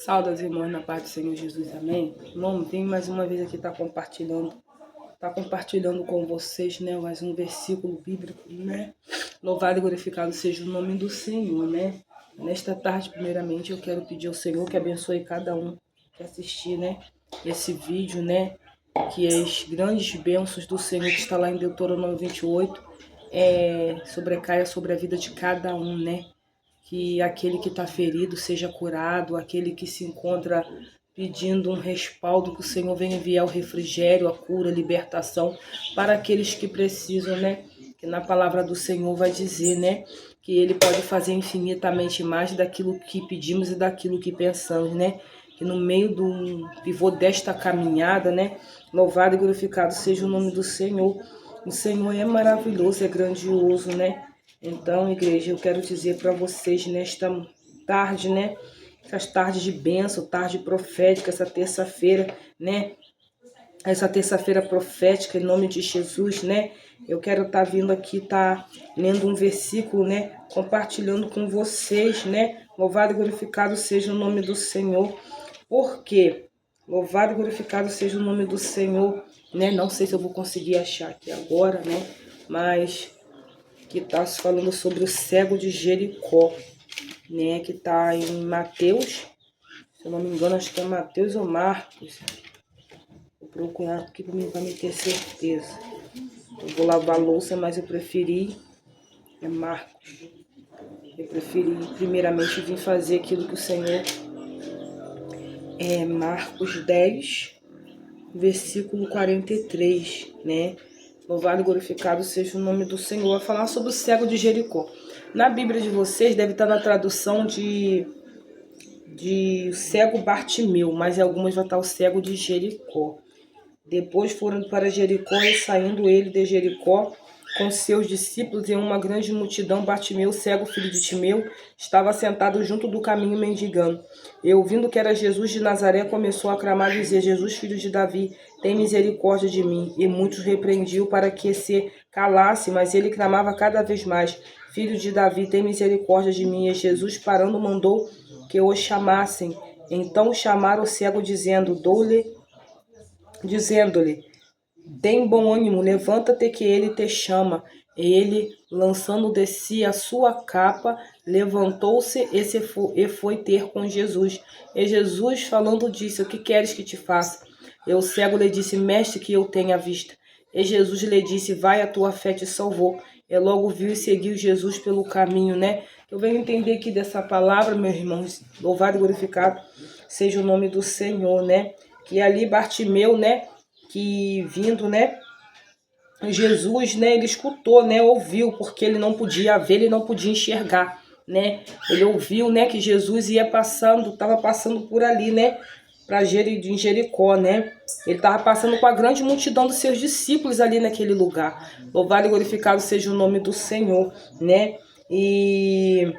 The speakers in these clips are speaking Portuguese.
Saudas, irmãos, na paz do Senhor Jesus, amém? Irmão, vim mais uma vez aqui estar compartilhando com vocês, né, mais um versículo bíblico, né? Louvado e glorificado seja o nome do Senhor, né? Nesta tarde, primeiramente, eu quero pedir ao Senhor que abençoe cada um que assistir, né, esse vídeo, né? Que as grandes bênçãos do Senhor que está lá em Deuteronômio 28 sobrecaia sobre a vida de cada um, né? Que aquele que está ferido seja curado, aquele que se encontra pedindo um respaldo, que o Senhor venha enviar o refrigério, a cura, a libertação para aqueles que precisam, né? Que na palavra do Senhor vai dizer, né? Que Ele pode fazer infinitamente mais daquilo que pedimos e daquilo que pensamos, né? Que no meio do pivô desta caminhada, né? Louvado e glorificado seja o nome do Senhor. O Senhor é maravilhoso, é grandioso, né? Então, igreja, eu quero dizer para vocês nesta tarde, né? Essas tardes de bênção, tarde profética, essa terça-feira, né? Essa terça-feira profética, em nome de Jesus, né? Eu quero estar vindo aqui, lendo um versículo, né? Compartilhando com vocês, né? Louvado e glorificado seja o nome do Senhor. Por quê? Louvado e glorificado seja o nome do Senhor, né? Não sei se eu vou conseguir achar aqui agora, né? Mas que está falando sobre o cego de Jericó, né? Que está em Mateus, se eu não me engano, acho que é Mateus ou Marcos. Vou procurar aqui para me ter certeza. Eu vou lavar a louça, mas eu preferi, é Marcos. Eu preferi primeiramente vir fazer aquilo que o Senhor, Marcos 10, versículo 43, né? Louvado e glorificado seja o nome do Senhor. Vai falar sobre o cego de Jericó. Na Bíblia de vocês deve estar na tradução de cego Bartimeu, mas em algumas vai estar o cego de Jericó. Depois foram para Jericó e saindo ele de Jericó com seus discípulos e uma grande multidão, Bartimeu, cego, filho de Timeu, estava sentado junto do caminho mendigando. E ouvindo que era Jesus de Nazaré, começou a clamar e dizer: Jesus, filho de Davi, tem misericórdia de mim. E muitos repreendiam para que se calasse, mas ele clamava cada vez mais: Filho de Davi, tem misericórdia de mim. E Jesus, parando, mandou que o chamassem. Então chamaram o cego, dizendo-lhe: tem bom ânimo, levanta-te que ele te chama. E ele, lançando de si a sua capa, levantou-se e foi ter com Jesus. E Jesus, falando, disse: O que queres que te faça? E o cego lhe disse: Mestre, que eu tenha vista. E Jesus lhe disse: Vai, a tua fé te salvou. E logo viu e seguiu Jesus pelo caminho, né? Eu venho entender aqui dessa palavra, meus irmãos, louvado e glorificado seja o nome do Senhor, né? Que ali Bartimeu, né? Que vindo, né? Jesus, né? Ele escutou, né? Ouviu, porque ele não podia ver, ele não podia enxergar, né? Ele ouviu, né? Que Jesus ia passando, estava passando por ali, né? Em Jericó, né? Ele estava passando com a grande multidão dos seus discípulos ali naquele lugar. Louvado e glorificado seja o nome do Senhor, né? E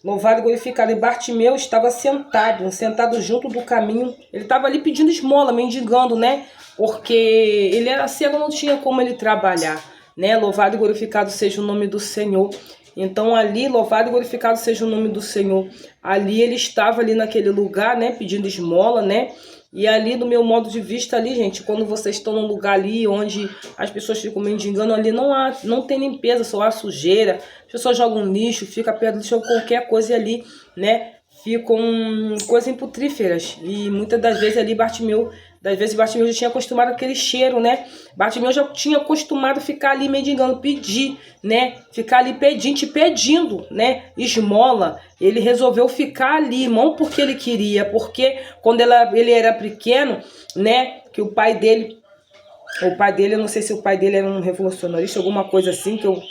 louvado e glorificado. E Bartimeu estava sentado junto do caminho. Ele estava ali pedindo esmola, mendigando, né? Porque ele era cego, não tinha como ele trabalhar, né? Louvado e glorificado seja o nome do Senhor. Então ali, louvado e glorificado seja o nome do Senhor. Ali ele estava ali naquele lugar, né? Pedindo esmola, né? E ali, do meu modo de vista ali, gente, quando vocês estão num lugar ali onde as pessoas ficam mendigando, ali não tem limpeza, só há sujeira, as pessoas jogam lixo, fica perto do lixo, qualquer coisa ali, né? Ficam coisas imputríferas. E muitas das vezes ali Bartimeu já tinha acostumado com aquele cheiro, né? Bartimeu já tinha acostumado a ficar ali mendigando, pedir, né? Ficar ali pedindo, né? Esmola. Ele resolveu ficar ali, não porque ele queria, porque quando ele era pequeno, né? Que o pai dele, eu não sei se o pai dele era um revolucionarista, alguma coisa assim, que eu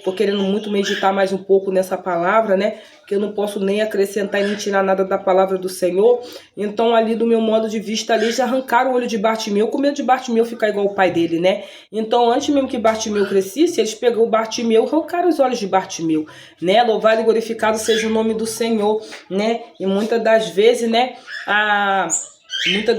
tô querendo muito meditar mais um pouco nessa palavra, né? Que eu não posso nem acrescentar e nem tirar nada da palavra do Senhor. Então ali, do meu modo de vista ali, já arrancaram o olho de Bartimeu, com medo de Bartimeu ficar igual o pai dele, né? Então antes mesmo que Bartimeu crescesse, eles pegaram o Bartimeu, arrancaram os olhos de Bartimeu, né? Louvado e glorificado seja o nome do Senhor, né? E muitas das vezes, né? Muitas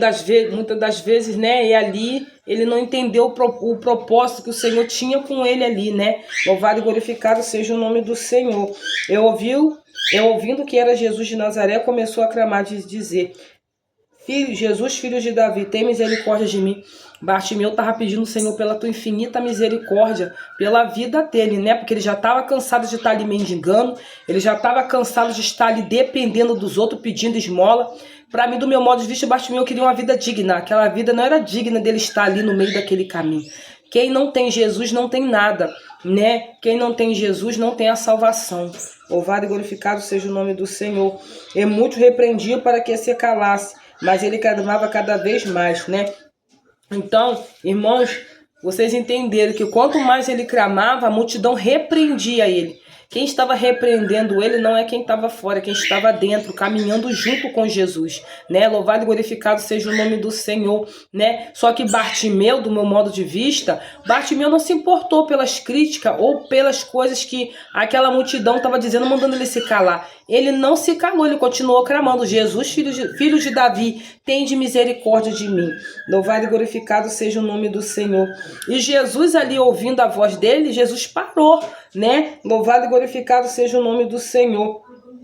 das vezes, né, e ali ele não entendeu o propósito que o Senhor tinha com ele ali, né? Louvado e glorificado seja o nome do Senhor. E ouvindo que era Jesus de Nazaré, começou a clamar de dizer: Filho, Jesus, filho de Davi, tem misericórdia de mim. Bartimeu estava pedindo, Senhor, pela tua infinita misericórdia, pela vida dele, né? Porque ele já estava cansado de estar ali mendigando, ele já estava cansado de estar ali dependendo dos outros, pedindo esmola. Para mim, do meu modo de vista, Bartimeu queria uma vida digna. Aquela vida não era digna dele estar ali no meio daquele caminho. Quem não tem Jesus não tem nada, né? Quem não tem Jesus não tem a salvação. Louvado e glorificado seja o nome do Senhor. E muito repreendiam para que se calasse, mas ele clamava cada vez mais, né? Então, irmãos, vocês entenderam que quanto mais ele clamava, a multidão repreendia ele. Quem estava repreendendo ele não é quem estava fora, quem estava dentro, caminhando junto com Jesus, né? Louvado e glorificado seja o nome do Senhor, né? Só que Bartimeu, do meu modo de vista, Bartimeu não se importou pelas críticas ou pelas coisas que aquela multidão estava dizendo, mandando ele se calar. Ele não se calou, ele continuou clamando: Jesus, filho de Davi, tende misericórdia de mim. Louvado e glorificado seja o nome do Senhor. E Jesus ali, ouvindo a voz dele, Jesus parou, né? Louvado e glorificado seja o nome do Senhor.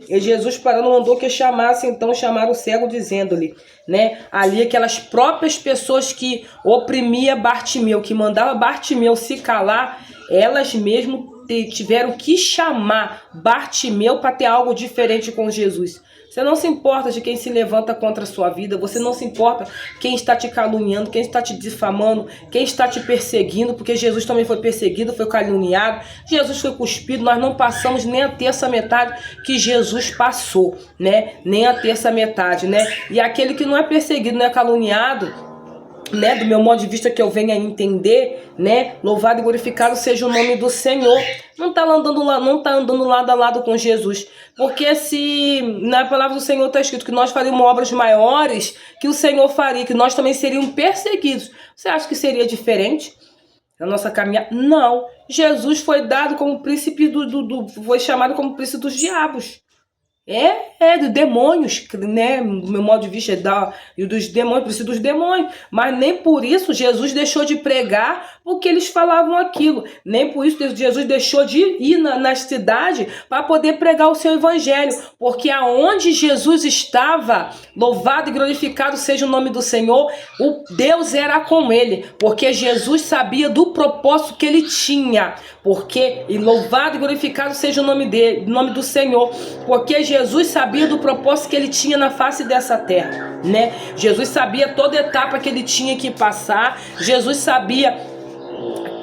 E Jesus parando mandou que chamasse, então chamaram o cego, dizendo-lhe, né? Ali aquelas próprias pessoas que oprimia Bartimeu, que mandava Bartimeu se calar, elas mesmo tiveram que chamar Bartimeu para ter algo diferente com Jesus. Você não se importa de quem se levanta contra a sua vida, você não se importa quem está te caluniando, quem está te difamando, quem está te perseguindo, porque Jesus também foi perseguido, foi caluniado, Jesus foi cuspido, nós não passamos nem a terça metade que Jesus passou, né? Nem a terça metade, né? E aquele que não é perseguido, não é caluniado, né, do meu modo de vista que eu venho a entender, né, louvado e glorificado seja o nome do Senhor, não está andando lado a lado com Jesus, porque se na palavra do Senhor está escrito que nós faríamos obras maiores que o Senhor faria, que nós também seríamos perseguidos, você acha que seria diferente na nossa caminhada? Não, Jesus foi dado como príncipe foi chamado como príncipe dos diabos. De demônios, né? Do meu modo de vista, dos demônios, precisa dos demônios. Mas nem por isso Jesus deixou de pregar porque eles falavam aquilo. Nem por isso Jesus deixou de ir na cidade para poder pregar o seu evangelho. Porque aonde Jesus estava, louvado e glorificado seja o nome do Senhor, o Deus era com ele. Porque Jesus sabia do propósito que ele tinha. E louvado e glorificado seja o nome do Senhor. Porque Jesus sabia do propósito que ele tinha na face dessa terra, né? Jesus sabia toda etapa que ele tinha que passar. Jesus sabia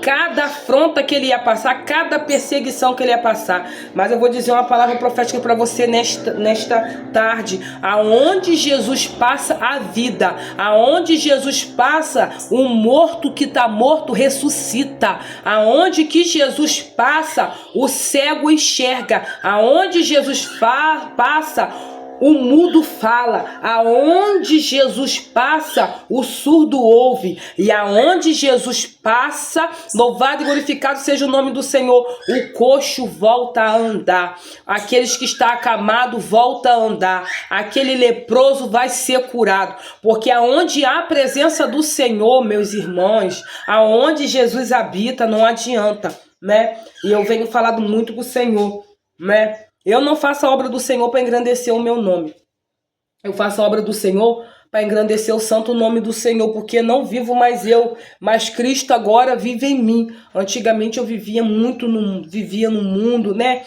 cada afronta que ele ia passar, cada perseguição que ele ia passar. Mas eu vou dizer uma palavra profética para você nesta tarde. Aonde Jesus passa a vida, aonde Jesus passa, o morto que está morto ressuscita. Aonde que Jesus passa, o cego enxerga. Aonde Jesus passa, o mudo fala. Aonde Jesus passa, o surdo ouve. E aonde Jesus passa, louvado e glorificado seja o nome do Senhor, o coxo volta a andar. Aqueles que estão acamados volta a andar. Aquele leproso vai ser curado. Porque aonde há a presença do Senhor, meus irmãos, aonde Jesus habita, não adianta, né? E eu venho falado muito com o Senhor, né? Eu não faço a obra do Senhor para engrandecer o meu nome. Eu faço a obra do Senhor para engrandecer o santo nome do Senhor, porque não vivo mais eu, mas Cristo agora vive em mim. Antigamente eu vivia no mundo, né?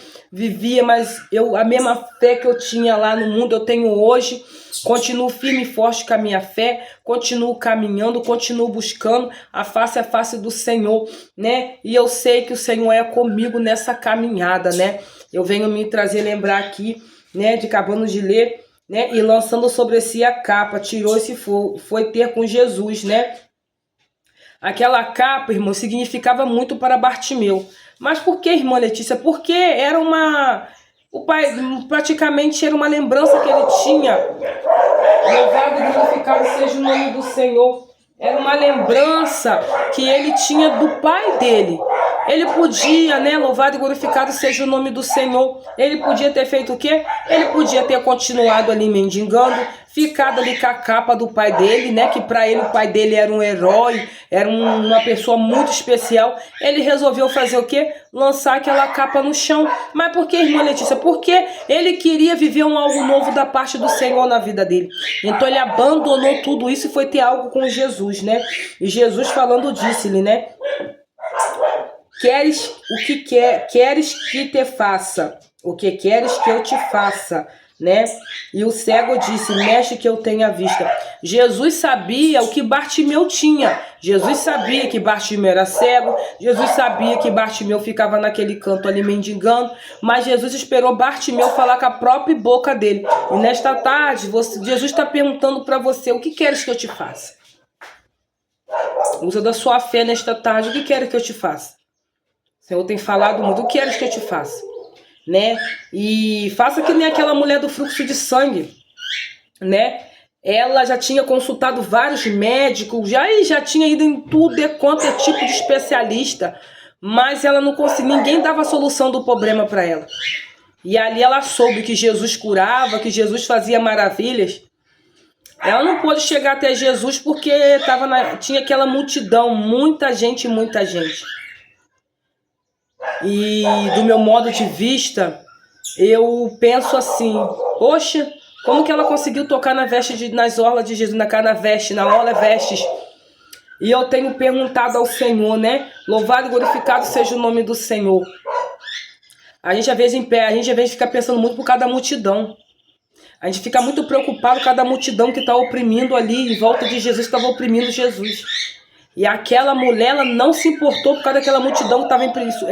Mas a mesma fé que eu tinha lá no mundo, eu tenho hoje. Continuo firme e forte com a minha fé, continuo caminhando, continuo buscando a face do Senhor, né? E eu sei que o Senhor é comigo nessa caminhada, né? Eu venho me trazer, lembrar aqui, né, de acabando de ler, né, e lançando sobre si a capa, tirou-se e foi ter com Jesus, né? Aquela capa, irmão, significava muito para Bartimeu. Mas por que, irmã Letícia? Porque era praticamente era uma lembrança que ele tinha. Louvado e glorificado seja o nome do Senhor. Era uma lembrança que ele tinha do pai dele. Ele podia, né, louvado e glorificado seja o nome do Senhor, ele podia ter feito o quê? Ele podia ter continuado ali mendigando, ficado ali com a capa do pai dele, né, que para ele o pai dele era um herói, era uma pessoa muito especial. Ele resolveu fazer o quê? Lançar aquela capa no chão. Mas por que, irmã Letícia? Porque ele queria viver algo novo da parte do Senhor na vida dele. Então ele abandonou tudo isso e foi ter algo com Jesus, né? E Jesus falando disse-lhe, né? Queres o que queres que te faça? O que queres que eu te faça? Né? E o cego disse, mestre, que eu tenha vista. Jesus sabia o que Bartimeu tinha. Jesus sabia que Bartimeu era cego. Jesus sabia que Bartimeu ficava naquele canto ali mendigando. Mas Jesus esperou Bartimeu falar com a própria boca dele. E nesta tarde, Jesus está perguntando para você, o que queres que eu te faça? Usa da sua fé nesta tarde, o que queres que eu te faça? O Senhor tem falado muito, o que queres que eu te faça? Né? E faça que nem aquela mulher do fluxo de sangue, né? Ela já tinha consultado vários médicos, já tinha ido em tudo quanto é tipo de especialista, mas ela não conseguia, ninguém dava a solução do problema para ela. E ali ela soube que Jesus curava, que Jesus fazia maravilhas. Ela não pôde chegar até Jesus porque tinha aquela multidão, muita gente. E do meu modo de vista, eu penso assim, poxa, como que ela conseguiu tocar nas orlas de Jesus, na orla vestes? E eu tenho perguntado ao Senhor, né? Louvado e glorificado seja o nome do Senhor. A gente às vezes fica pensando muito por causa da multidão. A gente fica muito preocupado com cada multidão que está oprimindo ali, em volta de Jesus, estava oprimindo Jesus. E aquela mulher, ela não se importou por causa daquela multidão que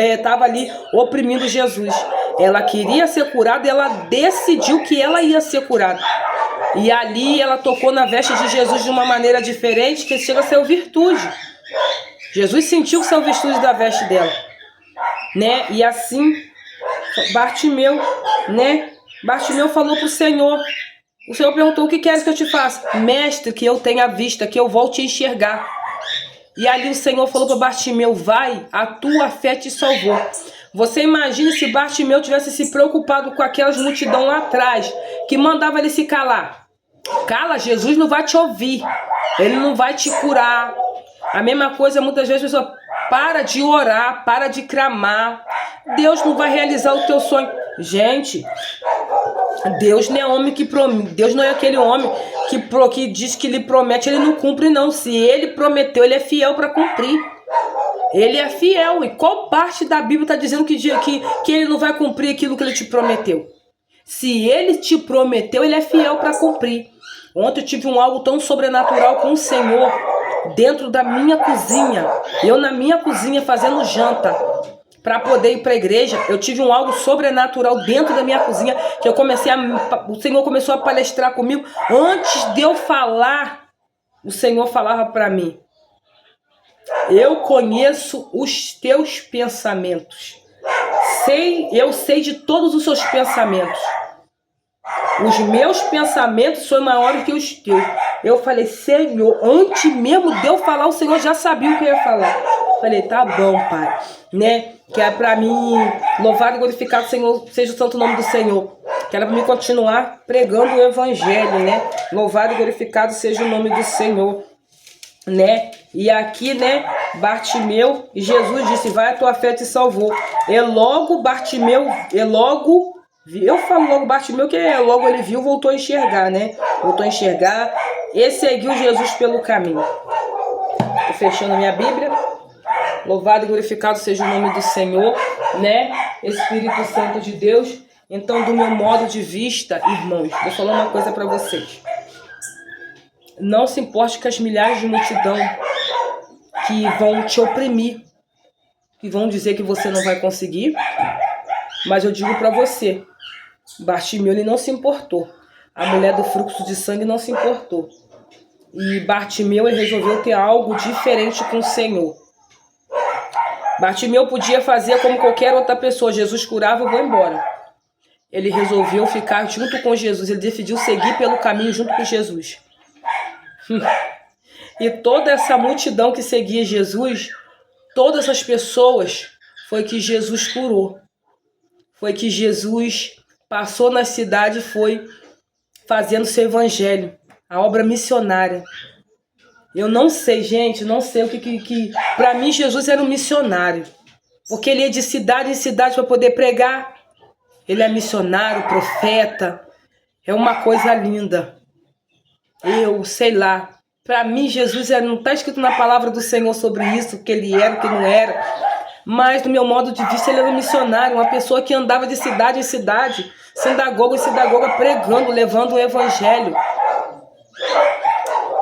estava ali oprimindo Jesus. Ela queria ser curada e ela decidiu que ela ia ser curada. E ali ela tocou na veste de Jesus de uma maneira diferente, que chega a ser virtude. Jesus sentiu que saiu virtude da veste dela. Né? E assim, Bartimeu, né? Bartimeu falou para o Senhor. O Senhor perguntou, o que queres que eu te faça? Mestre, que eu tenha vista, que eu volte a enxergar. E ali o Senhor falou para Bartimeu, vai, a tua fé te salvou. Você imagina se Bartimeu tivesse se preocupado com aquelas multidão lá atrás, que mandava ele se calar. Cala, Jesus não vai te ouvir, ele não vai te curar. A mesma coisa, muitas vezes a pessoa para de orar, para de clamar. Deus não vai realizar o teu sonho. Gente, Deus não é homem que promete, Deus não é aquele homem que diz que lhe promete, ele não cumpre não. Se ele prometeu, ele é fiel para cumprir. Ele é fiel. E qual parte da Bíblia está dizendo que ele não vai cumprir aquilo que ele te prometeu? Se ele te prometeu, ele é fiel para cumprir. Ontem eu tive algo tão sobrenatural com o Senhor dentro da minha cozinha. Eu na minha cozinha fazendo janta para poder ir para a igreja. Eu tive algo sobrenatural dentro da minha cozinha que o Senhor começou a palestrar comigo. Antes de eu falar, o Senhor falava para mim: eu conheço os teus pensamentos. Eu sei de todos os seus pensamentos. Os meus pensamentos são maiores que os teus. Eu falei, Senhor, antes mesmo de eu falar, o Senhor já sabia o que eu ia falar. Falei, tá bom, Pai, né? Que é pra mim, louvado e glorificado Senhor, seja o santo nome do Senhor. Que era pra mim continuar pregando o evangelho, né? Louvado e glorificado seja o nome do Senhor, né? E aqui, né, Bartimeu, e Jesus disse, vai, a tua fé te salvou. Bartimeu que logo ele viu, voltou a enxergar, né? Voltou a enxergar e seguiu Jesus pelo caminho. Tô fechando a minha Bíblia. Louvado e glorificado seja o nome do Senhor, né? Espírito Santo de Deus. Então, do meu modo de vista, irmãos, vou falar uma coisa para vocês. Não se importe com as milhares de multidão que vão te oprimir, que vão dizer que você não vai conseguir. Mas eu digo para você, Bartimeu ele não se importou. A mulher do fluxo de sangue não se importou. E Bartimeu ele resolveu ter algo diferente com o Senhor. Bartimeu podia fazer como qualquer outra pessoa. Jesus curava, eu vou embora. Ele resolveu ficar junto com Jesus. Ele decidiu seguir pelo caminho junto com Jesus. E toda essa multidão que seguia Jesus, todas as pessoas foi que Jesus curou. Foi que Jesus passou na cidade e foi fazendo seu evangelho, a obra missionária. Eu não sei, gente, não sei o que... Para mim, Jesus era um missionário. Porque ele ia de cidade em cidade para poder pregar. Ele é missionário, profeta. É uma coisa linda. Eu sei lá. Para mim, Jesus não está escrito na palavra do Senhor sobre isso, que ele era, que não era. Mas, do meu modo de vista, ele era um missionário, uma pessoa que andava de cidade em cidade, sinagoga em sinagoga, pregando, levando o evangelho.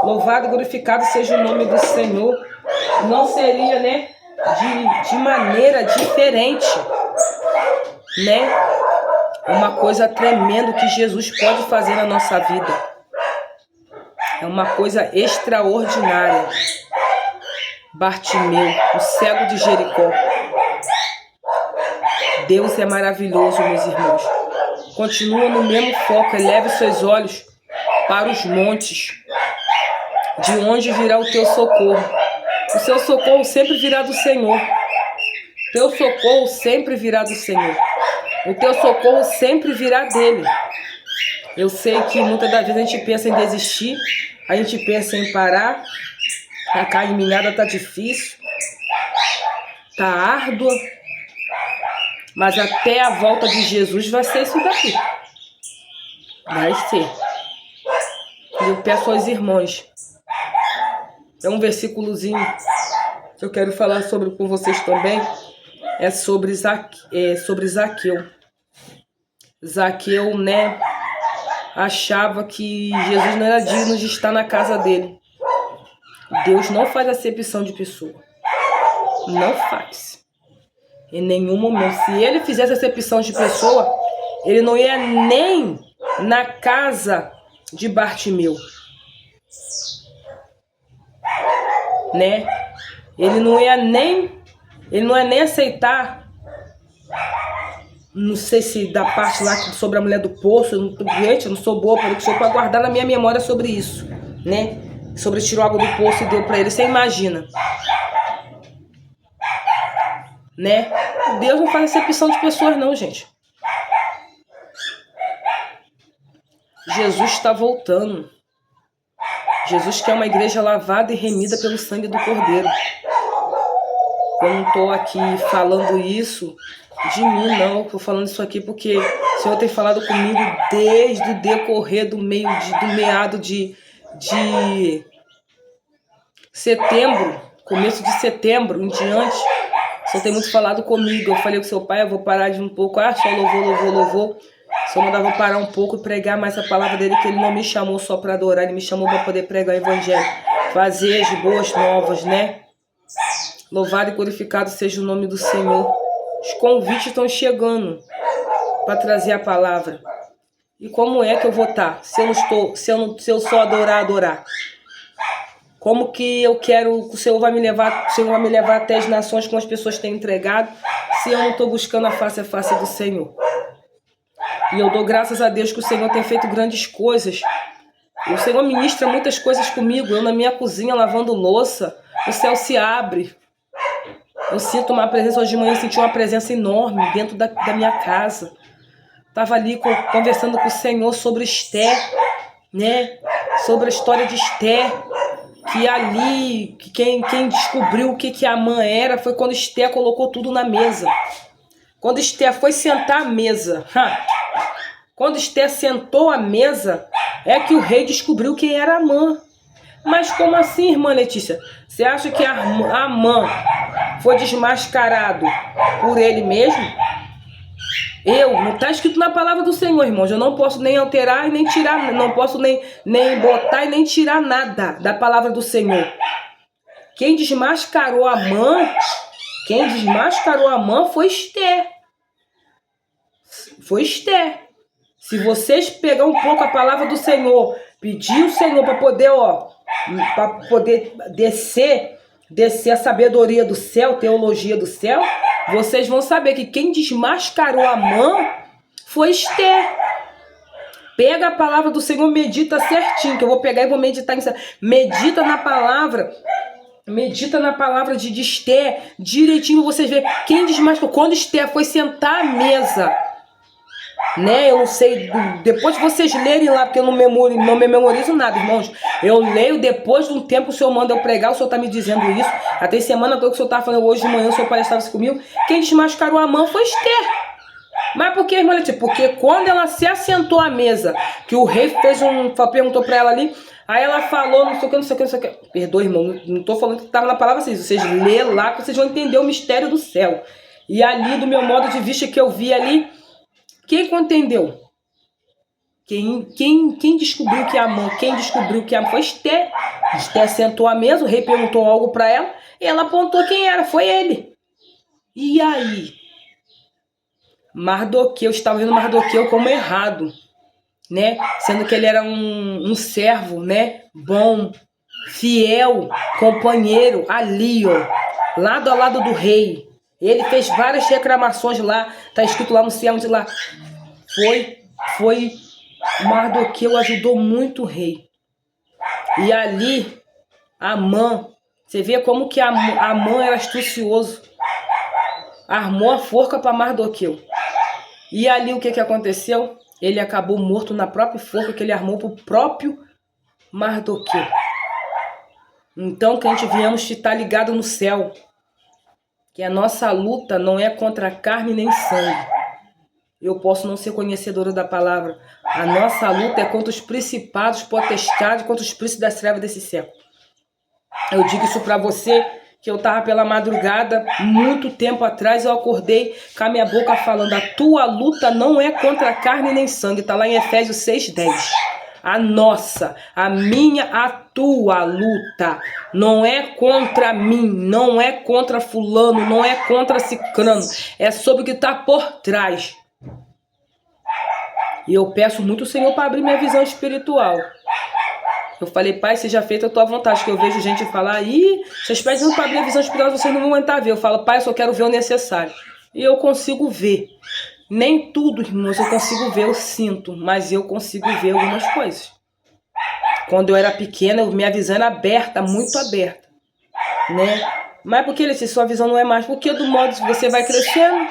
Louvado e glorificado seja o nome do Senhor. Não seria, né, de maneira diferente, né? Uma coisa tremenda que Jesus pode fazer na nossa vida. É uma coisa extraordinária. Bartimeu, o cego de Jericó. Deus é maravilhoso, meus irmãos. Continua no mesmo foco, eleve seus olhos para os montes, de onde virá o teu socorro. O seu socorro sempre virá do Senhor. Teu socorro sempre virá do Senhor. O teu socorro sempre virá dele. Eu sei que muitas das vezes a gente pensa em desistir, a gente pensa em parar, a caminhada está difícil, está árdua, mas até a volta de Jesus vai ser isso daqui. Vai ser. E eu peço aos irmãos, é um versículozinho que eu quero falar com vocês também, é sobre Zaqueu. Zaqueu, né, achava que Jesus não era digno de estar na casa dele. Deus não faz acepção de pessoa. Não faz. Em nenhum momento. Se ele fizesse acepção de pessoa, ele não ia nem na casa de Bartimeu. Né? Ele não ia nem aceitar. Não sei se da parte lá sobre a mulher do poço, gente, eu não sou boa para guardar na minha memória sobre isso, né? Sobre tirou água do poço e deu para ele, você imagina, né? Deus não faz acepção de pessoas não, gente. Jesus está voltando. Jesus quer uma igreja lavada e remida pelo sangue do Cordeiro. Eu não estou aqui falando isso de mim, não. Estou falando isso aqui porque o Senhor tem falado comigo desde o decorrer do meado de setembro, começo de setembro em diante. O Senhor tem muito falado comigo. Eu falei com seu pai, eu vou parar de um pouco. Só louvor. O Senhor mandava parar um pouco e pregar mais a palavra dele, que ele não me chamou só para adorar, ele me chamou para poder pregar o evangelho, fazer as boas novas, né? Louvado e glorificado seja o nome do Senhor. Os convites estão chegando para trazer a palavra. E como é que eu vou estar? Se eu só adorar. Como que eu quero que o Senhor vai me levar até as nações como as pessoas têm entregado, se eu não estou buscando a face do Senhor? E eu dou graças a Deus que o Senhor tem feito grandes coisas. O Senhor ministra muitas coisas comigo. Eu na minha cozinha lavando louça, o céu se abre. Eu sinto uma presença, hoje de manhã eu senti uma presença enorme dentro da minha casa. Estava ali conversando com o Senhor sobre Esther, né? Sobre a história de Esther. Que ali, quem descobriu o que Amã era foi quando Esther colocou tudo na mesa. Quando Esther foi sentar à mesa. Quando Esther sentou à mesa, é que o rei descobriu quem era Amã. Mas como assim, irmã Letícia? Você acha que Amã foi desmascarado por ele mesmo? Não está escrito na palavra do Senhor, irmãos. Eu não posso nem alterar e nem tirar, não posso nem botar e nem tirar nada da palavra do Senhor. Quem desmascarou Amã foi Esther. Foi Esther. Se vocês pegar um pouco a palavra do Senhor, pedir o Senhor para poder descer a sabedoria do céu, teologia do céu, vocês vão saber que quem desmascarou Amã foi Esther. Pega a palavra do Senhor, medita certinho, que eu vou pegar e vou meditar nisso. Medita na palavra Medita na palavra de Esther direitinho, vocês verem quem desmascarou. Quando Esther foi sentar à mesa, né? Eu não sei, depois de vocês lerem lá, porque eu não me memorizo nada, irmãos. Eu leio depois de um tempo, o senhor manda eu pregar, o senhor tá me dizendo isso. Até semana toda que o senhor tá falando, hoje de manhã o senhor palestrava isso comigo. Quem desmascarou a mão foi Esther. Mas por que, irmã Letícia? Porque quando ela se assentou à mesa, que o rei perguntou pra ela ali, aí ela falou, não sei o que, não sei o que, não sei o que. Perdoa, irmão, não tô falando que tava na palavra assim. Vocês lê lá, que vocês vão entender o mistério do céu. E ali, do meu modo de vista que eu vi ali, quem entendeu? Quem descobriu que a mão? Quem descobriu que a mão foi Esther. Esther sentou à mesa, o rei perguntou algo para ela, e ela apontou quem era, foi ele. E aí? Mardoqueu, estava vendo Mardoqueu como errado, né? Sendo que ele era um servo, né? Bom, fiel, companheiro, ali, ó, lado a lado do rei. Ele fez várias reclamações lá, tá escrito lá no céu, de lá. Foi Mardoqueu ajudou muito o rei. E ali, Amã, você vê como que Amã era astucioso. Armou a forca para Mardoqueu. E ali o que aconteceu? Ele acabou morto na própria forca que ele armou para o próprio Mardoqueu. Então que a gente viemos estar ligado no céu. Que a nossa luta não é contra carne nem sangue. Eu posso não ser conhecedora da palavra. A nossa luta é contra os principados, potestades, contra os príncipes das trevas desse século. Eu digo isso para você, que eu estava pela madrugada, muito tempo atrás, eu acordei com a minha boca falando, a tua luta não é contra carne nem sangue. Está lá em Efésios 6:10. A nossa, a minha, a tua luta não é contra mim, não é contra fulano, não é contra cicrano. É sobre o que está por trás. E eu peço muito ao Senhor para abrir minha visão espiritual. Eu falei, Pai, seja feita a tua vontade, que eu vejo gente falar, vocês pedem para abrir a visão espiritual, vocês não vão aguentar ver. Eu falo, Pai, eu só quero ver o necessário. E eu consigo ver. Nem tudo, irmãos, eu consigo ver, eu sinto, mas eu consigo ver algumas coisas. Quando eu era pequena, minha visão era aberta, muito aberta, né? Mas por que, Letícia, sua visão não é mais? Porque do modo que você vai crescendo,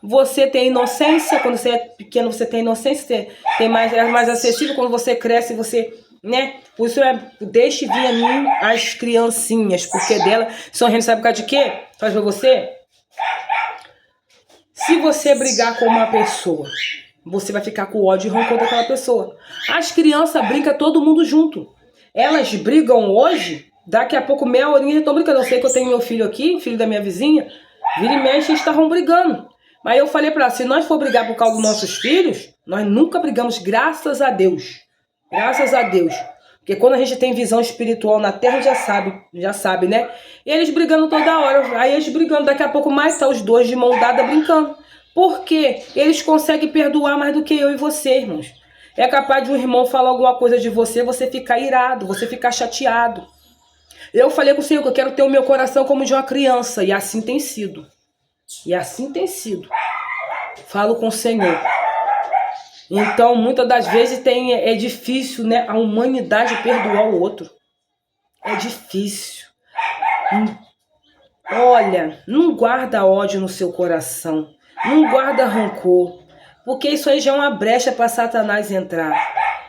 você tem inocência. Quando você é pequeno, você tem inocência, é mais acessível. Quando você cresce, você, né? Por isso deixe vir a mim as criancinhas, porque dela são reino, sabe por causa de quê? Faz pra você. Se você brigar com uma pessoa, você vai ficar com ódio e rancor daquela pessoa. As crianças brincam todo mundo junto. Elas brigam hoje, daqui a pouco meia horinha estão brincando. Eu sei que eu tenho meu filho aqui, filho da minha vizinha, vira e mexe, eles estavam brigando. Mas eu falei pra ela, se nós for brigar por causa dos nossos filhos, nós nunca brigamos, graças a Deus. Graças a Deus. Porque quando a gente tem visão espiritual na terra, já sabe, né? E eles brigando toda hora. Aí eles brigando, daqui a pouco mais tá os dois de mão dada brincando. Por quê? Eles conseguem perdoar mais do que eu e você, irmãos. É capaz de um irmão falar alguma coisa de você, você ficar irado, você ficar chateado. Eu falei com o Senhor que eu quero ter o meu coração como de uma criança. E assim tem sido. E assim tem sido. Falo com o Senhor. Então, muitas das vezes é difícil, né, a humanidade perdoar o outro. É difícil. Olha, não guarda ódio no seu coração. Não guarda rancor. Porque isso aí já é uma brecha para Satanás entrar.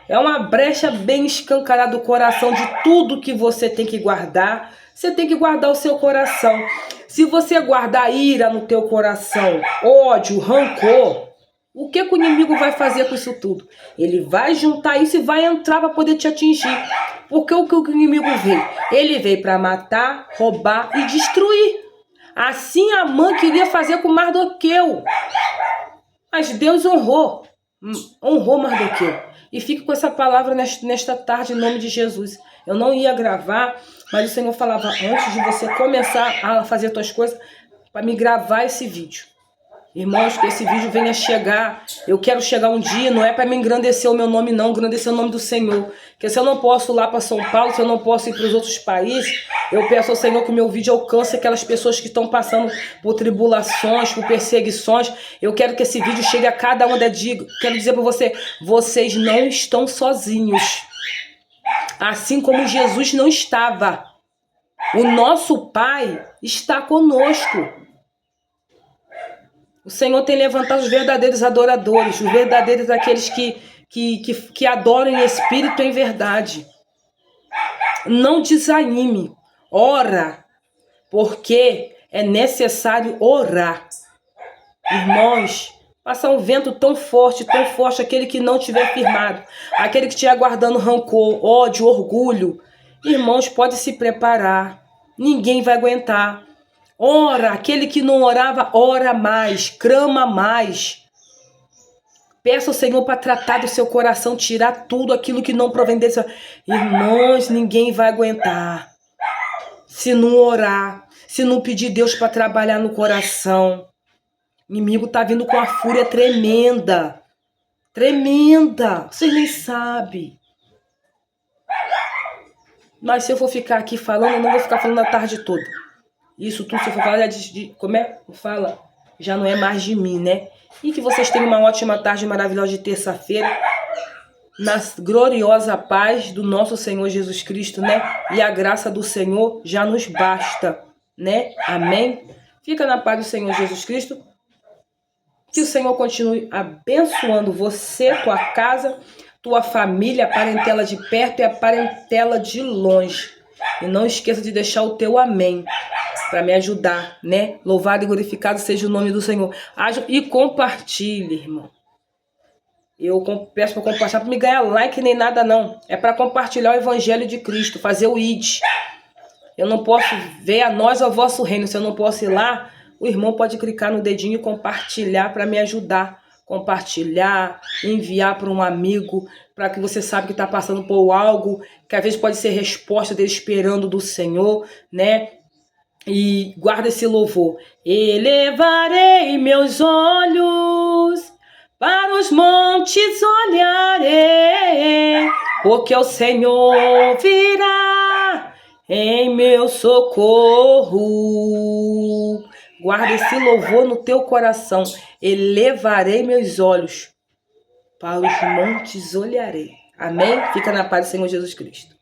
É uma brecha bem escancarada do coração de tudo que você tem que guardar. Você tem que guardar o seu coração. Se você guardar ira no teu coração, ódio, rancor, o que o inimigo vai fazer com isso tudo? Ele vai juntar isso e vai entrar para poder te atingir. Porque o que o inimigo veio? Ele veio para matar, roubar e destruir. Assim Amã queria fazer com Mardoqueu. Mas Deus honrou Mardoqueu. E fica com essa palavra nesta tarde, em nome de Jesus. Eu não ia gravar, mas o Senhor falava, antes de você começar a fazer as tuas coisas, para me gravar esse vídeo. Irmãos, que esse vídeo venha chegar. Eu quero chegar um dia, não é para me engrandecer o meu nome não, engrandecer o nome do Senhor. Porque se eu não posso ir lá para São Paulo, se eu não posso ir para os outros países, eu peço ao Senhor que o meu vídeo alcance aquelas pessoas que estão passando por tribulações, por perseguições. Eu quero que esse vídeo chegue a cada uma quero dizer para você, vocês não estão sozinhos. Assim como Jesus não estava. O nosso Pai está conosco. O Senhor tem levantado os verdadeiros adoradores, os verdadeiros aqueles que adoram em espírito e em verdade. Não desanime. Ora, porque é necessário orar. Irmãos, passa um vento tão forte, aquele que não tiver firmado, aquele que estiver guardando rancor, ódio, orgulho. Irmãos, pode se preparar. Ninguém vai aguentar. Ora, aquele que não orava, ora mais, clama mais. Peça ao Senhor para tratar do seu coração, tirar tudo aquilo que não provém dele. Irmãos, ninguém vai aguentar. Se não orar, se não pedir Deus para trabalhar no coração. O inimigo tá vindo com a fúria tremenda. Tremenda. Vocês nem sabem. Mas se eu for ficar aqui falando, eu não vou ficar falando a tarde toda. Isso tudo, se eu for falar como é? Fala, já não é mais de mim, né? E que vocês tenham uma ótima tarde maravilhosa de terça-feira. Na gloriosa paz do nosso Senhor Jesus Cristo, né? E a graça do Senhor já nos basta, né? Amém? Fica na paz do Senhor Jesus Cristo. Que o Senhor continue abençoando você, tua casa, tua família, a parentela de perto e a parentela de longe. E não esqueça de deixar o teu amém para me ajudar, né? Louvado e glorificado seja o nome do Senhor. E compartilhe, irmão. Eu peço para compartilhar, para me ganhar like nem nada não. É para compartilhar o evangelho de Cristo, fazer o ID. Eu não posso ver a nós ou o vosso reino. Se eu não posso ir lá, o irmão pode clicar no dedinho e compartilhar para me ajudar. Compartilhar, enviar para um amigo, para que você sabe que está passando por algo, que às vezes pode ser resposta dele esperando do Senhor, né? E guarda esse louvor. Elevarei meus olhos, para os montes olharei, porque o Senhor virá em meu socorro. Guarda esse louvor no teu coração. Elevarei meus olhos, para os montes olharei. Amém? Fica na paz do Senhor Jesus Cristo.